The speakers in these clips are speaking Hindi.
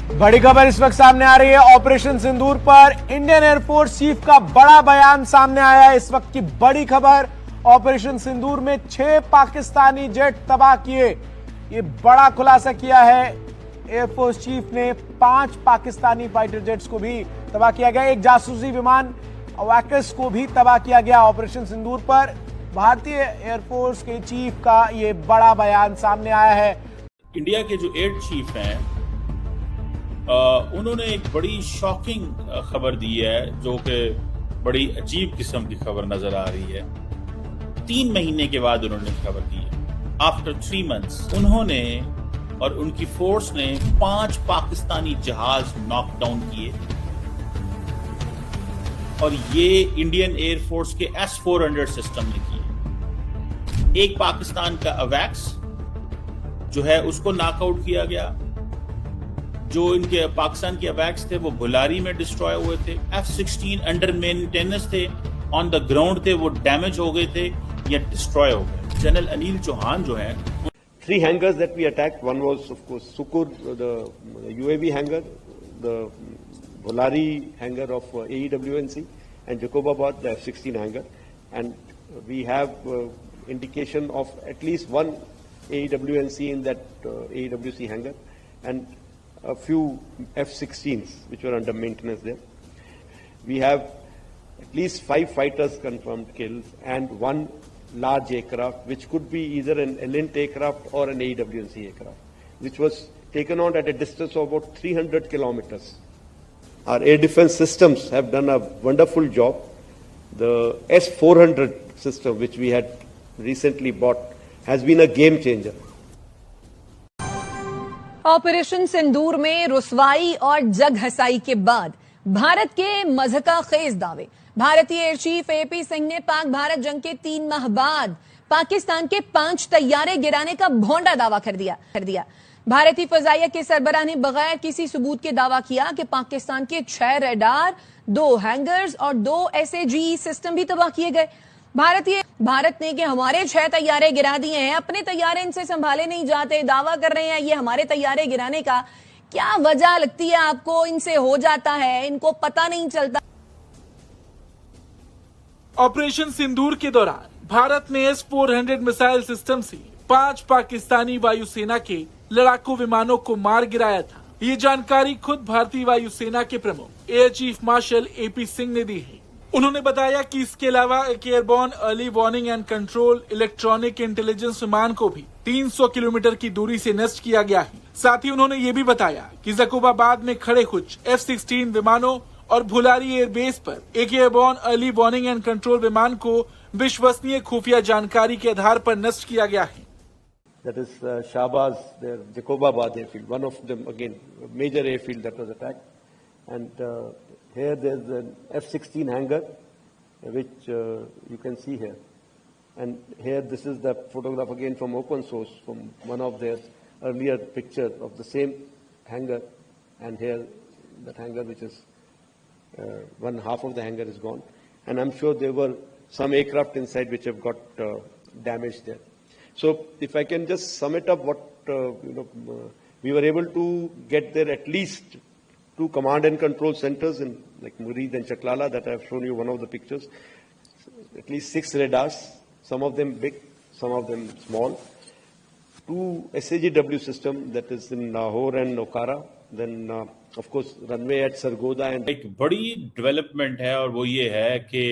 बड़ी खबर इस वक्त सामने आ रही है ऑपरेशन सिंदूर पर। इंडियन एयरफोर्स चीफ का बड़ा बयान सामने आया है। इस वक्त की बड़ी खबर, ऑपरेशन सिंदूर में 6 पाकिस्तानी जेट तबाह किए। ये बड़ा खुलासा किया है एयरफोर्स चीफ ने। 5 पाकिस्तानी फाइटर जेट्स को भी तबाह किया गया। एक जासूसी विमान अवाकस को भी तबाह किया गया ऑपरेशन सिंदूर पर। भारतीय एयरफोर्स के चीफ का ये बड़ा बयान सामने आया है। इंडिया के जो एयर चीफ हैं उन्होंने एक बड़ी शॉकिंग खबर दी है, जो कि बड़ी अजीब किस्म की खबर नजर आ रही है। 3 महीने के बाद उन्होंने खबर दी है। आफ्टर 3 मंथ्स उन्होंने और उनकी फोर्स ने 5 पाकिस्तानी जहाज नॉकडाउन किए और ये इंडियन एयरफोर्स के S-400 सिस्टम ने किए। एक पाकिस्तान का अवैक्स जो है उसको नॉकआउट किया गया। जो इनके पाकिस्तान के अवैक्स थे वो भुलारी में डिस्ट्रॉय हुए थे। F-16 अंडर मेंटेनेंस थे, ऑन द ग्राउंड थे, वो डैमेज हो गए थे या डिस्ट्रॉय हो गए। जनरल अनिल चौहान जो है 3 hangars that we attacked. One was, of course, Sukur, the UAV hangar, the Bholari hangar of AEWNC, and Jacobabad, the F-16 hangar. And we have indication of at least one AEWNC in that AEWC hangar, and a few F-16s which were under maintenance there. We have at least 5 fighters confirmed killed and 1 large aircraft, which could be either an Elint aircraft or an AEWNC aircraft, which was taken on at a distance of about 300 kilometers. Our air defense systems have done a wonderful job. The S-400 system, which we had recently bought, has been a game changer. Operation Sindoor में रुसवाई और जग हसाई के बाद भारत के मज़हका खेज दावे। भारतीय एयर चीफ एपी सिंह ने पाक भारत जंग के 3 माह बाद पाकिस्तान के 5 तैयारे गिराने का भोंडा दावा कर दिया। भारतीय फजाइया के सरबराह ने बगैर किसी सबूत के दावा किया कि पाकिस्तान के 6 रडार, 2 हैंगर्स और 2 SAGE सिस्टम भी तबाह किए गए। भारत ने कि हमारे 6 तैयारे गिरा दिए हैं, अपने तैयारे इनसे संभाले नहीं जाते, दावा कर रहे हैं ये हमारे तैयारे गिराने का। क्या वजह लगती है आपको इनसे हो जाता है, इनको पता नहीं चलता? ऑपरेशन सिंदूर के दौरान भारत ने S-400 मिसाइल सिस्टम से 5 पाकिस्तानी वायुसेना के लड़ाकू विमानों को मार गिराया था। ये जानकारी खुद भारतीय वायुसेना के प्रमुख air chief marshal AP Singh ने दी है। उन्होंने बताया कि इसके अलावा एक airborne early warning and control electronic intelligence विमान को भी 300 किलोमीटर की दूरी से नष्ट किया गया है। साथ ही उन्होंने ये भी बताया कि जकोबाबाद में खड़े कुछ F-16 विमानों और भुलारी एयरबेस पर एक airborne early warning and control विमान को विश्वसनीय खुफिया जानकारी के आधार पर नष्ट किया गया है। That is Shahbaz, their Jacobabad airfield, one of them again, a major airfield that was attacked. And here there's an F-16 hangar, which you can see here. And here this is the photograph again from open source, from one of their earlier pictures of the same hangar. And here that hangar, which is one half of the hangar is gone. And I'm sure there were some aircraft inside which have got damaged there. So if I can just sum it up, what we were able to get there at least 2 command and control centers in like Murid and Chaklala that I have shown you one of the pictures. At least 6 radars, some of them big, some of them small. 2 SAGW system that is in Lahore and Okara. Then of course runway at Sargoda. And एक बड़ी डेवलपमेंट है और वो ये है कि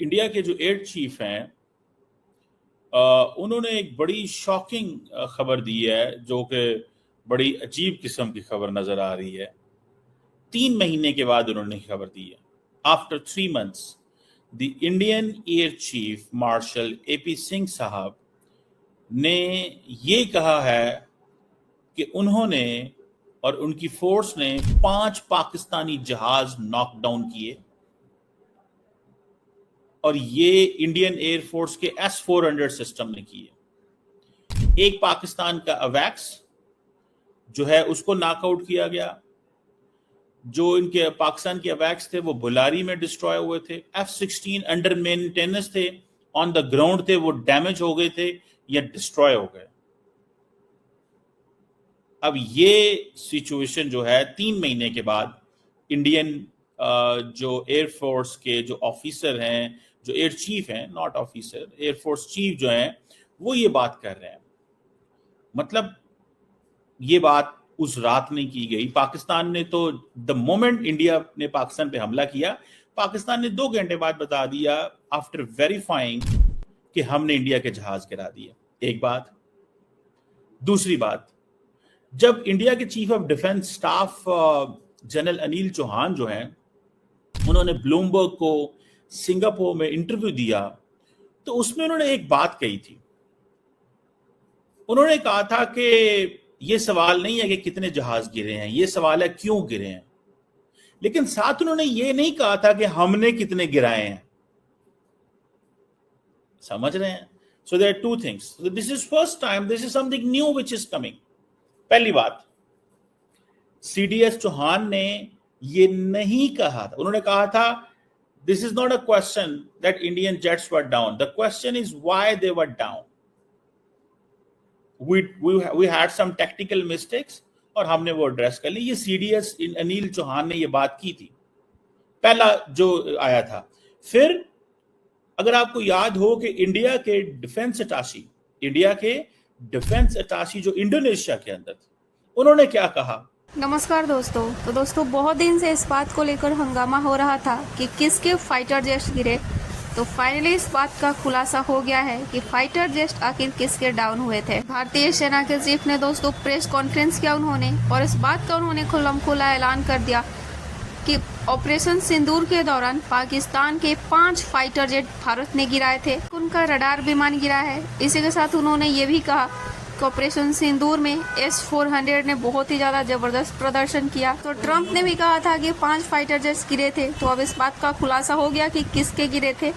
इंडिया के जो एयर चीफ हैं उन्होंने एक बड़ी शॉकिंग खबर दी है, जो कि बड़ी अजीब किस्म की खबर नजर आ रही है। 3 महीने के बाद उन्होंने खबर दी है। After 3 months the Indian air chief marshal AP Singh साहब ने ये कहा है कि उन्होंने और उनकी फोर्स ने 5 पाकिस्तानी जहाज नॉकडाउन किए और ये इंडियन एयरफोर्स के S-400 सिस्टम ने किए। एक पाकिस्तान का अवैक्स जो है उसको नॉकआउट किया गया। जो इनके पाकिस्तान के अवैक्स थे वो भुलारी में डिस्ट्रॉय हुए थे। F-16 अंडर मेंटेनेंस थे, ऑन द ग्राउंड थे, वो डैमेज हो गए थे या डिस्ट्रॉय हो गए। अब ये सिचुएशन जो है 3 महीने के बाद इंडियन जो एयरफोर्स के जो ऑफिसर हैं, जो एयर चीफ हैं, नॉट ऑफिसर, एयरफोर्स चीफ जो हैं, वो ये बात कर रहे हैं। मतलब ये बात उस रात नहीं की गई। पाकिस्तान ने तो द मोमेंट इंडिया ने पाकिस्तान पे हमला किया, पाकिस्तान ने 2 घंटे बाद बता दिया आफ्टर वेरीफाइंग कि हमने इंडिया के जहाज गिरा दिए। एक बात। दूसरी बात, जब इंडिया के chief of defence staff general Anil Chauhan जो हैं, उन्होंने ब्लूमबर्ग को सिंगापुर में इंटरव्यू दिया, तो उसमें उन्होंने एक बात कही थी। उन्होंने कहा था कि ये सवाल नहीं है कि कितने जहाज गिरे हैं, ये सवाल है क्यों गिरे हैं। लेकिन साथ उन्होंने ये नहीं कहा था कि हमने कितने गिराए हैं। समझ रहे हैं? So there are 2 things. This is first time, this is something new which is coming. पहली बात, सीडीएस चौहान ने ये नहीं कहा था। उन्होंने कहा था this is not a question that Indian jets were down, the question is why they were down. we had some tactical mistakes और हमने वो एड्रेस कर ली। ये सीडीएस अनिल चौहान ने ये बात की थी, पहला जो आया था। फिर अगर आपको याद हो कि इंडिया के डिफेंस अटाशी जो इंडोनेशिया के अंदर थे, उन्होंने क्या कहा? नमस्कार दोस्तों। तो दोस्तों, बहुत दिन से इस बात को लेकर हंगामा हो रहा था कि किसके फाइटर जेट्स गिरे। तो फाइनली इस बात का खुलासा हो गया है कि फाइटर जेट आखिर किसके डाउन हुए थे। भारतीय सेना के चीफ ने दोस्तों प्रेस कॉन्फ्रेंस किया उन्होंने, और इस बात का उन्होंने खुल्लम-खुल्ला ऐलान कर दिया कि ऑपरेशन सिंदूर के दौरान पाकिस्तान के 5 फाइटर जेट भारत ने गिराए थे, उनका रडार विमान गिरा है। इसी के साथ उन्होंने ये भी कहा कि ऑपरेशन सिंदूर में S-400 ने बहुत ही ज्यादा जबरदस्त प्रदर्शन किया। तो ट्रंप ने भी कहा था कि 5 फाइटर जेट्स गिरे थे। तो अब इस बात का खुलासा हो गया कि किसके गिरे थे।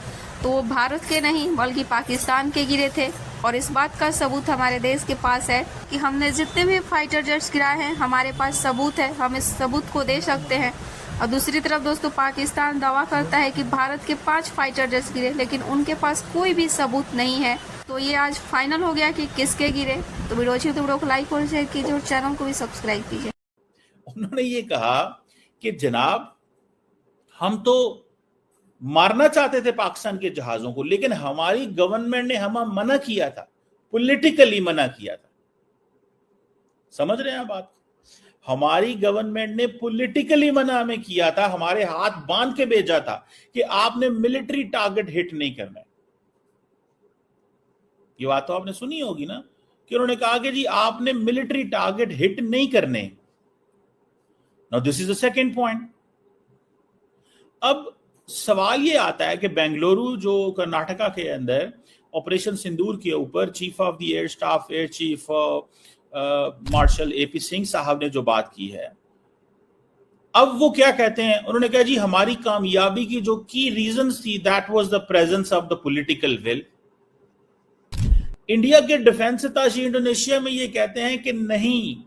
तो वो भारत के नहीं बल्कि पाकिस्तान के गिरे थे। और इस बात का सबूत हमारे देश के पास है कि हमने जितने भी फाइटर जेट्स गिराए हैं, हमारे पास सबूत है, हम इस सबूत को दे सकते हैं। और दूसरी तरफ दोस्तों, पाकिस्तान दावा करता है कि भारत के 5 फाइटर जेट्स गिरे, लेकिन उनके पास कोई भी सबूत नहीं है। तो ये आज फाइनल हो गया कि किसके गिरे। तो वीडियो अच्छी तो वीडियो को लाइक और शेयर कीजिए और चैनल को भी सब्सक्राइब कीजिए। उन्होंने ये कहा कि जनाब, हम तो मारना चाहते थे पाकिस्तान के जहाजों को, लेकिन हमारी गवर्नमेंट ने हमें मना किया था, पॉलिटिकली मना किया था। समझ रहे हैं आप बात? हमारी गवर्नमेंट ने पॉलिटिकली मना हमें किया था, हमारे हाथ बांध के भेजा था कि आपने मिलिट्री टारगेट हिट नहीं करना है। ये बात तो आपने सुनी होगी ना, कि उन्होंने कहा कि जी आपने मिलिट्री टारगेट हिट नहीं करने। Now this is the second point. अब सवाल ये आता है कि बेंगलुरु जो कर्नाटका के अंदर ऑपरेशन सिंदूर के ऊपर chief of the air staff air chief marshal AP Singh साहब ने जो बात की है, अब वो क्या कहते हैं? उन्होंने कहा जी हमारी कामयाबी की जो की रीजंस थी, that was the presence of the political will. India के डिफेंस अताशी इंडोनेशिया में ये कहते हैं कि नहीं,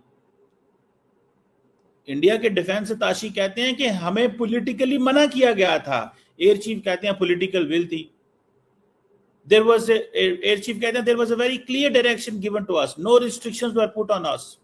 इंडिया के डिफेंस अताशी कहते हैं कि हमें पॉलिटिकली मना किया गया था। एयर चीफ कहते हैं पॉलिटिकल विल थी। एयर चीफ कहते हैं there was a very clear direction given to us, no restrictions were put on us.